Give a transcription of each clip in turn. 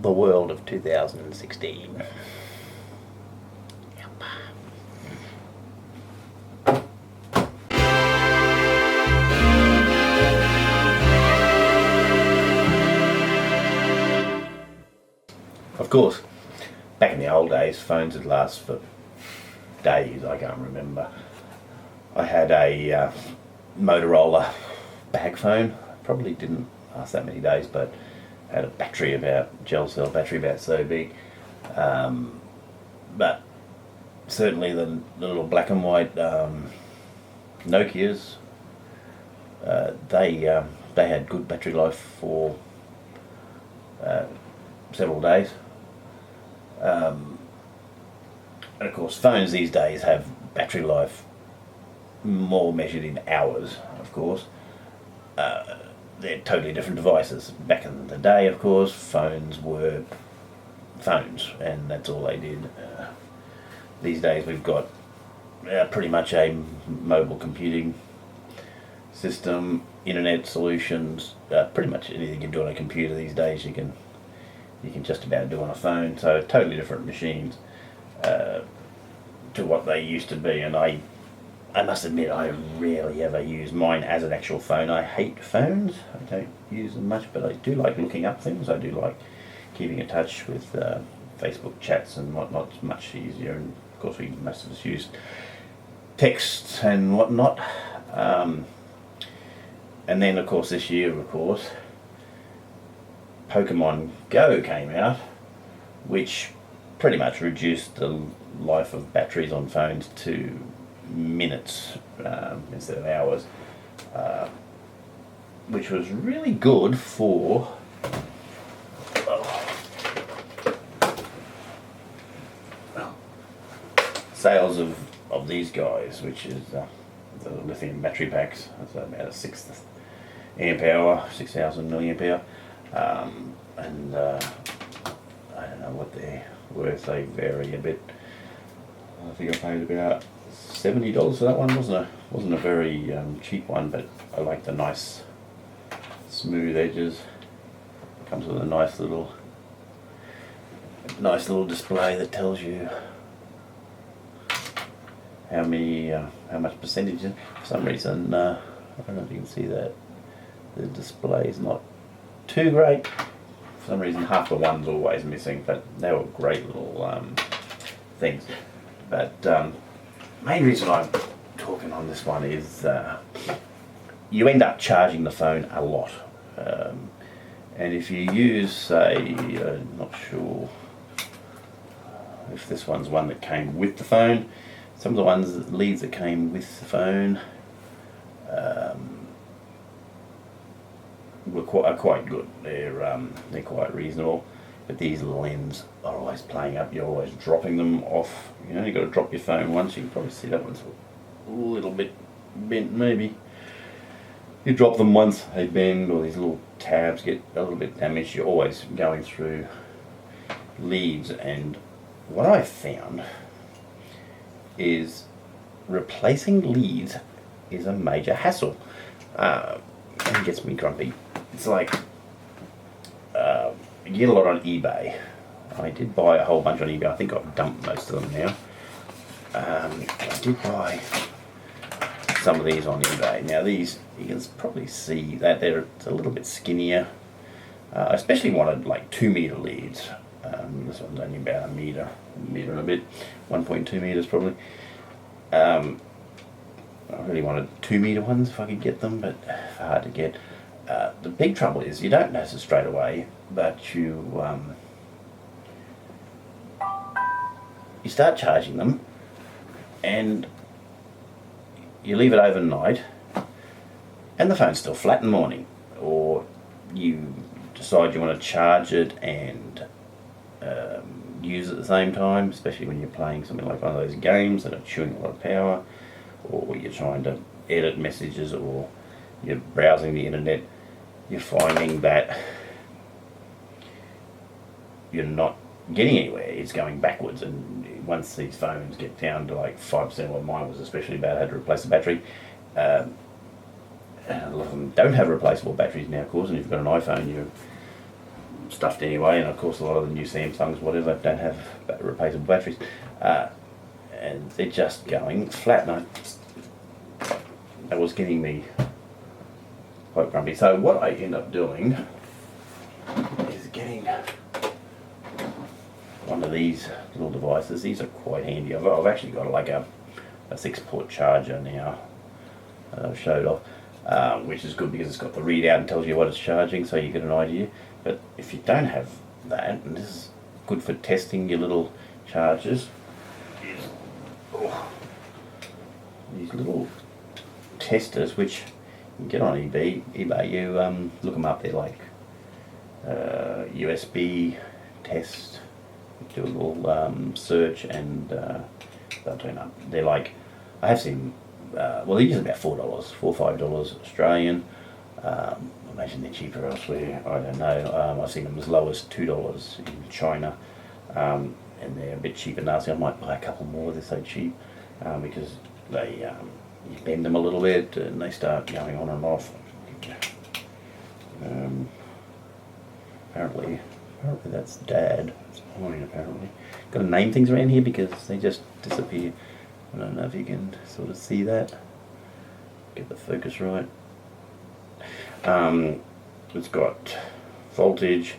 the world of 2016. Of course, back in the old days, phones would last for days. I can't remember. I had a Motorola bag phone. Probably didn't last that many days, but had a battery about, gel cell battery about so big. But certainly the little black and white Nokias, they had good battery life for several days. And of course, phones these days have battery life more measured in hours, of course. They're totally different devices. Back in the day, of course, phones were phones, and that's all they did. These days, we've got pretty much a mobile computing system, internet solutions. Pretty much anything you can do on a computer these days, you can just about do on a phone. So totally different machines to what they used to be. And I must admit, I rarely ever use mine as an actual phone. I hate phones. I don't use them much, but I do like looking up things. I do like keeping in touch with Facebook chats and whatnot. It's much easier. And of course, most of us use texts and whatnot. And then, of course, this year, of course, Pokemon Go came out, which pretty much reduced the life of batteries on phones to minutes instead of hours, which was really good for sales of these guys, which is the lithium battery packs. That's about a 6 amp hour, 6,000 milliamp hour. And I don't know what they're worth. They vary a bit. I think I paid about $70 for that one. Wasn't a very cheap one, but I like the nice smooth edges. It comes with a nice little display that tells you how much percentage. For some reason, I don't know if you can see that the display is not too great. For some reason, half the one's always missing, but they were great little things. But main reason I'm talking on this one is you end up charging the phone a lot. And if you use, say, not sure if this one's one that came with the phone. Some of the leads that came with the phone are quite good. They're quite reasonable, but these lens are always playing up. You're always dropping them off. You know, you've got to drop your phone once. You can probably see that one's a little bit bent, maybe. You drop them once, they bend, or these little tabs get a little bit damaged. You're always going through leads, and what I found is replacing leads is a major hassle. It gets me grumpy. It's like you get a lot on eBay. I did buy a whole bunch on eBay. I think I've dumped most of them now. I did buy some of these on eBay. Now these, you can probably see that they're a little bit skinnier. I especially wanted like 2 meter leads. This one's only about a meter and a bit, 1.2 meters probably. I really wanted 2 meter ones if I could get them, but hard to get. The big trouble is you don't notice it straight away, but you start charging them, and you leave it overnight, and the phone's still flat in the morning, or you decide you want to charge it and use it at the same time, especially when you're playing something like one of those games that are chewing a lot of power, or you're trying to edit messages, or you're browsing the internet. You're finding that you're not getting anywhere. It's going backwards, and once these phones get down to like 5%, well, mine was especially bad. I had to replace the battery. And a lot of them don't have replaceable batteries now, of course, and if you've got an iPhone, stuffed anyway, and of course a lot of the new Samsungs, whatever, don't have replaceable batteries, and they're just going flat. And that was getting me quite grumpy. So what I end up doing is getting one of these little devices. These are quite handy. I've actually got like a 6-port charger now. I've showed off, which is good because it's got the readout and tells you what it's charging, so you get an idea. But if you don't have that, and this is good for testing your little chargers, these little testers, which you can get on eBay. You look them up. They're like USB test. Do a little search, and they'll turn up. They're like, I have seen. Well, they're usually about $4, $5 Australian. I imagine they're cheaper elsewhere. I don't know. I've seen them as low as $2 in China, and they're a bit cheaper now. So I might buy a couple more. They're so cheap because they you bend them a little bit and they start going on and off. Apparently that's Dad. It's mine apparently. Got to name things around here because they just disappear. I don't know if you can sort of see that. Get the focus right. It's got voltage,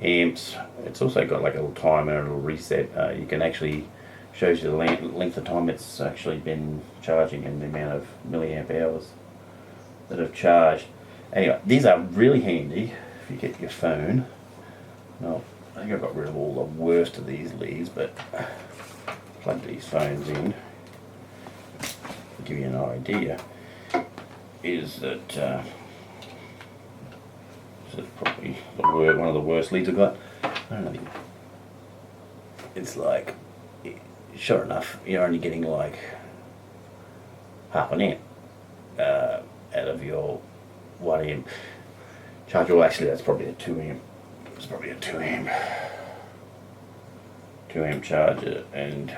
amps. It's also got like a little timer and a little reset. You can actually shows you the length of time it's actually been charging and the amount of milliamp hours that have charged. Anyway, these are really handy if you get your phone. Well, I think I've got rid of all the worst of these leads, but plug these phones in. To give you an idea, is that this is probably one of the worst leads I've got. I don't know. It's like, sure enough, you're only getting like half an amp out of your 1 amp charger. Well, actually, that's probably a 2 amp. It's probably a 2 amp charger, and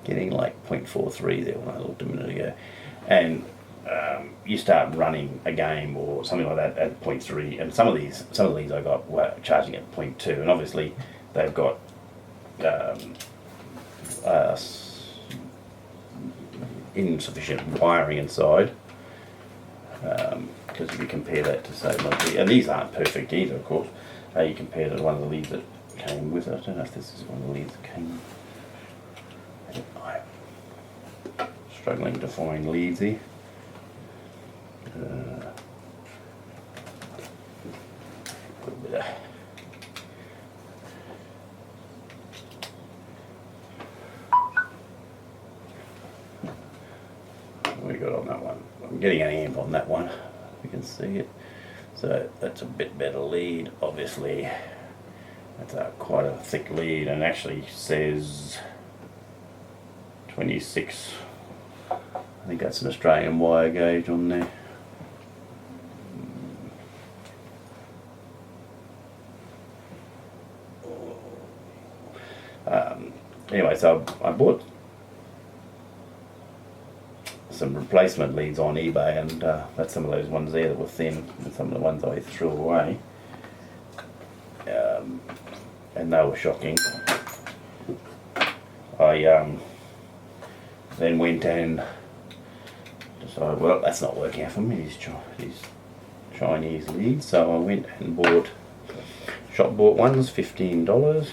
getting like 0.43 there when I looked a minute ago, and you start running a game or something like that at 0.3, and some of these I got were charging at 0.2, and obviously they've got insufficient wiring inside, because if you compare that to say, and these aren't perfect either, of course. You compare to one of the leads that came with it. I don't know if this is one of the leads that came. I'm struggling to find leads here. We got on that one. I'm getting an amp on that one. You can see it. So that's a bit better lead, obviously. That's quite a thick lead, and actually says 26. I think that's an Australian wire gauge on there. Anyway, so I bought some replacement leads on eBay, and that's some of those ones there that were thin, and some of the ones I threw away, and they were shocking. I then went and decided, well, that's not working out for me, these Chinese leads, so I went and bought ones, $15,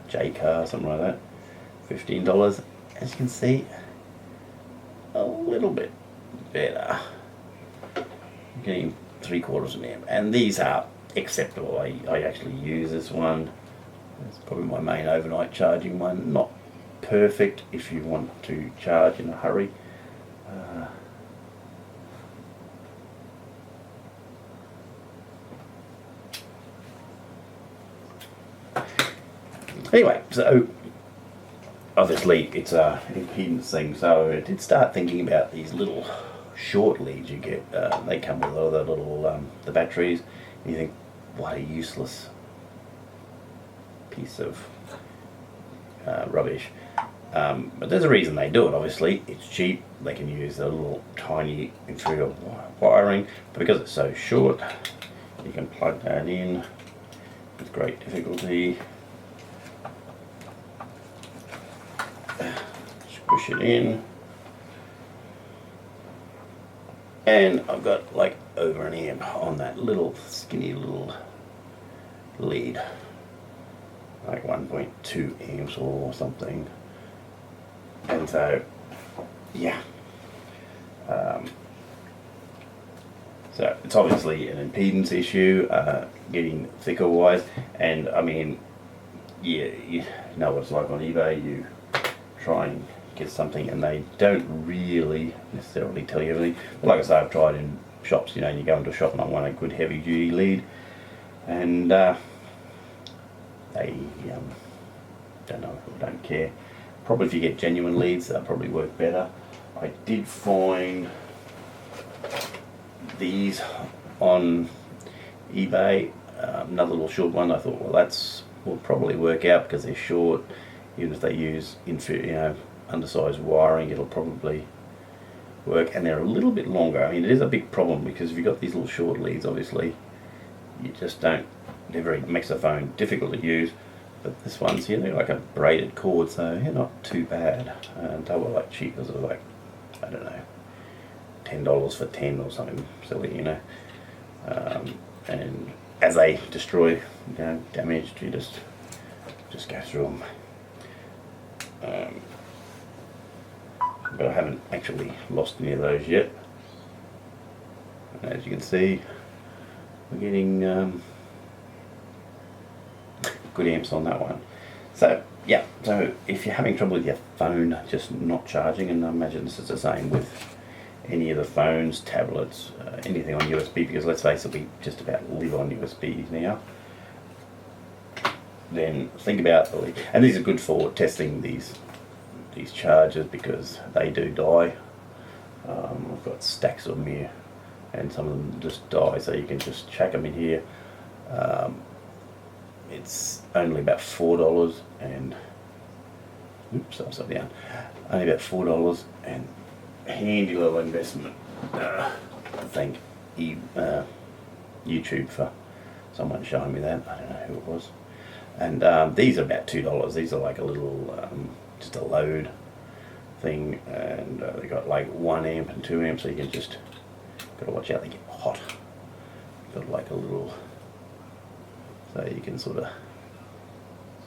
J-Car, something like that, $15. As you can see, a little bit better. I'm getting 3/4 of an amp, and these are acceptable. I actually use this one. It's probably my main overnight charging one. Not perfect if you want to charge in a hurry. Anyway, so obviously it's a impedance thing, so I did start thinking about these little short leads you get. They come with all the little the batteries, and you think, what a useless piece of rubbish. But there's a reason they do it. Obviously, it's cheap. They can use the little tiny inferior wiring, but because it's so short, you can plug that in with great difficulty. Squish it in. And I've got like over an amp on that little skinny little lead, like 1.2 amps or something. And so, yeah. So it's obviously an impedance issue, getting thicker wires, and I mean, yeah, you know what it's like on eBay. You try and get something and they don't really necessarily tell you everything. But like I say, I've tried in shops, you know, you go into a shop and I want a good heavy duty lead, and they don't know or don't care. Probably if you get genuine leads, they'll probably work better. I did find these on eBay, another little short one. I thought, well, that's will probably work out because they're short. Even if they use undersized wiring, it'll probably work. And they're a little bit longer. I mean, it is a big problem because if you've got these little short leads, obviously you just don't. Makes the phone difficult to use. But this one's, you know, like a braided cord, so yeah, not too bad. And they were like cheap, as like, I don't know, $10 for 10 or something silly, you know. And as they destroy, damaged, you just go through them. But I haven't actually lost any of those yet. And as you can see, we're getting good amps on that one. So yeah, so if you're having trouble with your phone just not charging, and I imagine this is the same with any of the phones, tablets, anything on USB, because let's face it, we just about live on USB now, then think about the lead. And these are good for testing these chargers because they do die. I've got stacks of them here and some of them just die, so you can just chuck them in here. It's only about $4 and oops, upside down. Only about $4 and handy little investment. Thank YouTube for someone showing me that. I don't know who it was. And these are about $2. These are like a little, just a load thing, and they got like 1 amp and 2 amps, so you can just gotta watch out they get hot. Got like a little, so you can sort of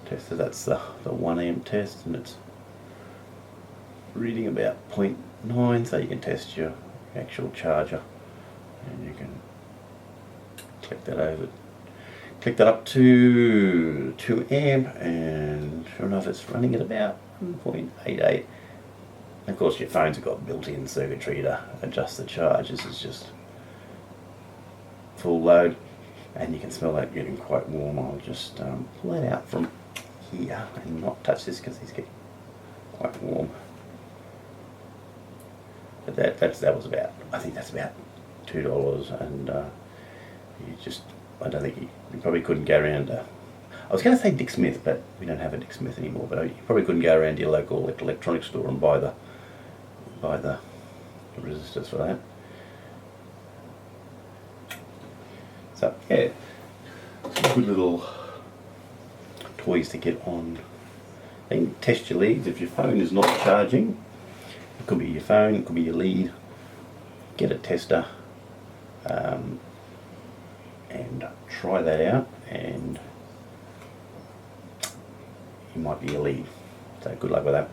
test it. That's the 1 amp test, and it's reading about 0.9, so you can test your actual charger, and you can click that up to 2 amp, and sure enough it's running at about 1.88. Of course your phones have got built-in circuitry to adjust the charge. This is just full load, and you can smell that getting quite warm. I'll just pull that out from here and not touch this because he's getting quite warm. But that was about, I think that's about $2, and you just, I don't think you probably couldn't go around. I was going to say Dick Smith, but we don't have a Dick Smith anymore. But you probably couldn't go around to your local electronics store and buy the resistors for that. So yeah, some good little toys to get on. Then test your leads. If your phone is not charging, it could be your phone, it could be your lead. Get a tester and try that out, and you might be your lead. So good luck with that.